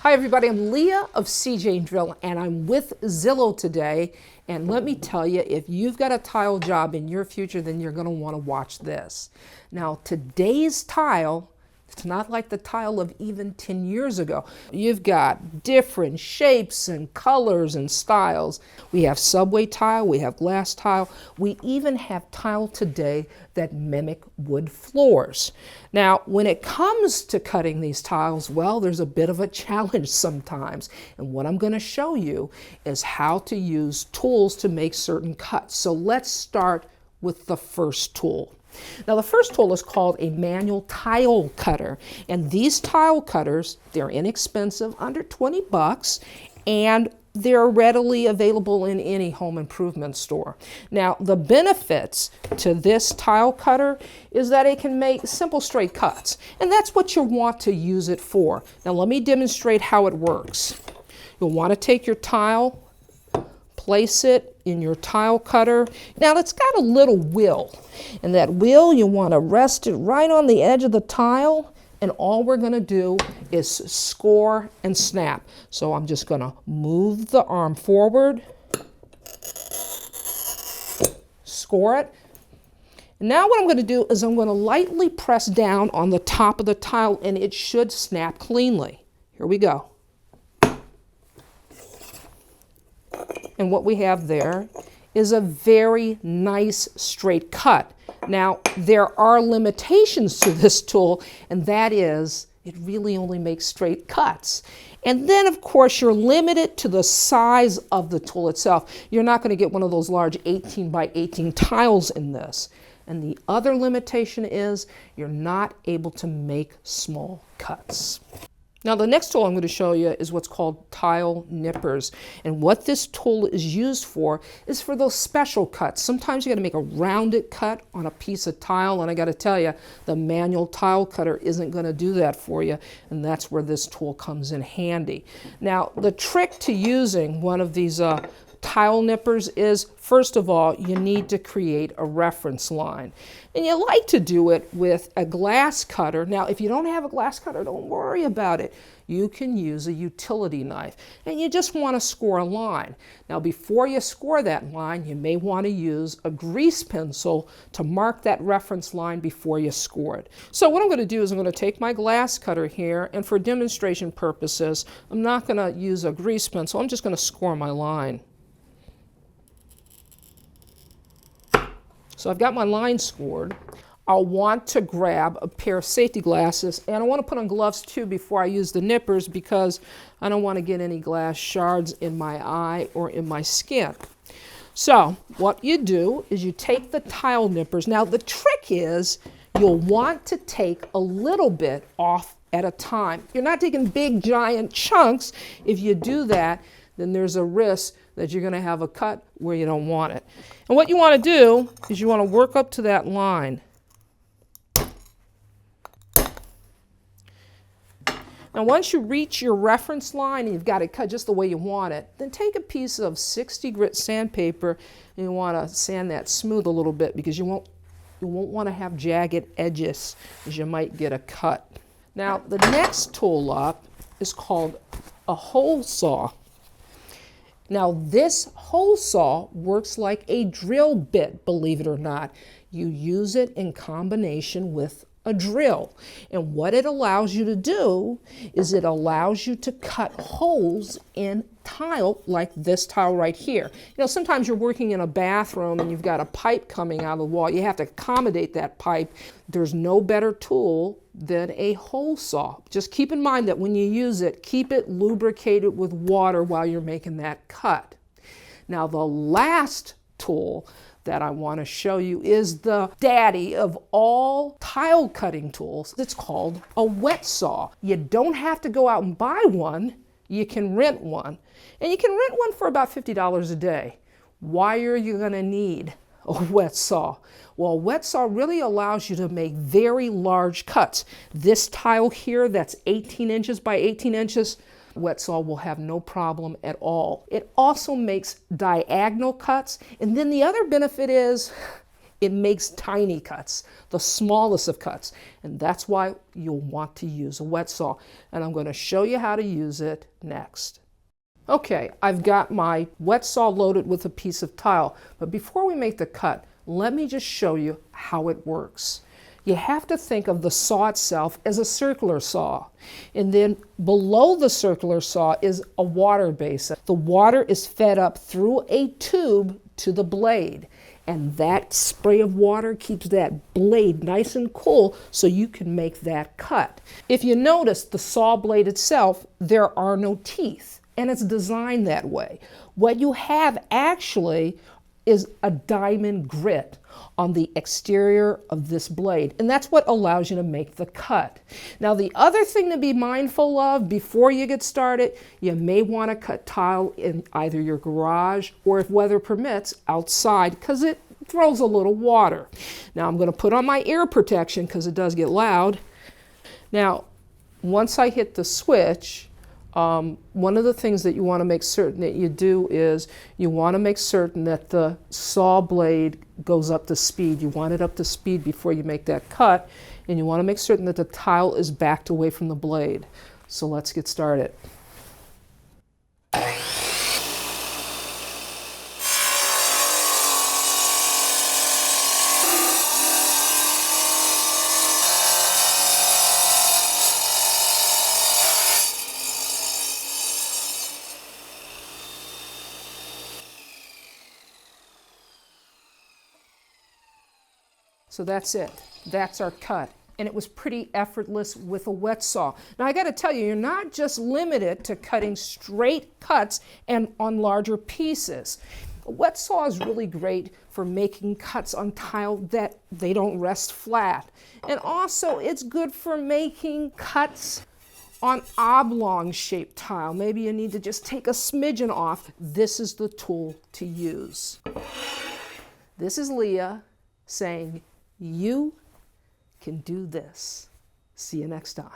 Hi everybody, I'm Leah of CJ Drill and I'm with Zillow today. And let me tell you, if you've got a tile job in your future, then you're going to want to watch this. Now today's tile, it's not like the tile of even 10 years ago. You've got different shapes and colors and styles. We have subway tile, we have glass tile, we even have tile today that mimic wood floors. Now, when it comes to cutting these tiles, well, there's a bit of a challenge sometimes. And what I'm going to show you is how to use tools to make certain cuts. So let's start with the first tool. Now the first tool is called a manual tile cutter, and these tile cutters, they're inexpensive, under 20 bucks, and they're readily available in any home improvement store. Now the benefits to this tile cutter is that it can make simple straight cuts, and that's what you want to use it for. Now let me demonstrate how it works. You'll want to take your tile, place it in your tile cutter. Now it's got a little wheel, and that wheel you want to rest it right on the edge of the tile, and all we're going to do is score and snap. So I'm just going to move the arm forward, score it. And now what I'm going to do is I'm going to lightly press down on the top of the tile, and it should snap cleanly. Here we go. And what we have there is a very nice straight cut. Now, there are limitations to this tool, and that is it really only makes straight cuts. And then, of course, you're limited to the size of the tool itself. You're not going to get one of those large 18 by 18 tiles in this. And the other limitation is you're not able to make small cuts. Now the next tool I'm going to show you is what's called tile nippers. And what this tool is used for is for those special cuts. Sometimes you got to make a rounded cut on a piece of tile, and I got to tell you, the manual tile cutter isn't going to do that for you, and that's where this tool comes in handy. Now the trick to using one of these tile nippers is, first of all, you need to create a reference line. And you like to do it with a glass cutter. Now, if you don't have a glass cutter, don't worry about it. You can use a utility knife, and you just want to score a line. Now, before you score that line, you may want to use a grease pencil to mark that reference line before you score it. So what I'm going to do is I'm going to take my glass cutter here, and for demonstration purposes, I'm not going to use a grease pencil. I'm just going to score my line. So I've got my line scored. I'll want to grab a pair of safety glasses, and I want to put on gloves too before I use the nippers because I don't want to get any glass shards in my eye or in my skin. So what you do is you take the tile nippers. Now the trick is you'll want to take a little bit off at a time. You're not taking big giant chunks. If you do that, then there's a risk that you're going to have a cut where you don't want it. And what you want to do is you want to work up to that line. Now once you reach your reference line and you've got it cut just the way you want it, then take a piece of 60 grit sandpaper and you want to sand that smooth a little bit because you won't want to have jagged edges as you might get a cut. Now the next tool up is called a hole saw. Now this hole saw works like a drill bit, believe it or not. You use it in combination with a drill. And what it allows you to do is it allows you to cut holes in tile like this tile right here. You know, sometimes you're working in a bathroom and you've got a pipe coming out of the wall. You have to accommodate that pipe. There's no better tool than a hole saw. Just keep in mind that when you use it, keep it lubricated with water while you're making that cut. Now the last tool that I want to show you is the daddy of all tile cutting tools. It's called a wet saw. You don't have to go out and buy one. You can rent one. And you can rent one for about $50 a day. Why are you going to need a wet saw? Well, a wet saw really allows you to make very large cuts. This tile here that's 18 inches by 18 inches, wet saw will have no problem at all. It also makes diagonal cuts, and then the other benefit is It makes tiny cuts, the smallest of cuts. And that's why you'll want to use a wet saw. And I'm going to show you how to use it next. Okay, I've got my wet saw loaded with a piece of tile. But before we make the cut, let me just show you how it works. You have to think of the saw itself as a circular saw. And then below the circular saw is a water basin. The water is fed up through a tube to the blade. And that spray of water keeps that blade nice and cool so you can make that cut. If you notice, the saw blade itself, there are no teeth. And it's designed that way. What you have actually is a diamond grit on the exterior of this blade, and that's what allows you to make the cut. Now, the other thing to be mindful of before you get started, you may want to cut tile in either your garage or, if weather permits, outside, because it throws a little water. Now, I'm going to put on my ear protection because it does get loud. Now, once I hit the switch, one of the things that you want to make certain that you do is you want to make certain that the saw blade goes up to speed. You want it up to speed before you make that cut, and you want to make certain that the tile is backed away from the blade. So let's get started. So that's it. That's our cut. And it was pretty effortless with a wet saw. Now I got to tell you, you're not just limited to cutting straight cuts and on larger pieces. A wet saw is really great for making cuts on tile that they don't rest flat. And also it's good for making cuts on oblong shaped tile. Maybe you need to just take a smidgen off. This is the tool to use. This is Leah saying, you can do this. See you next time.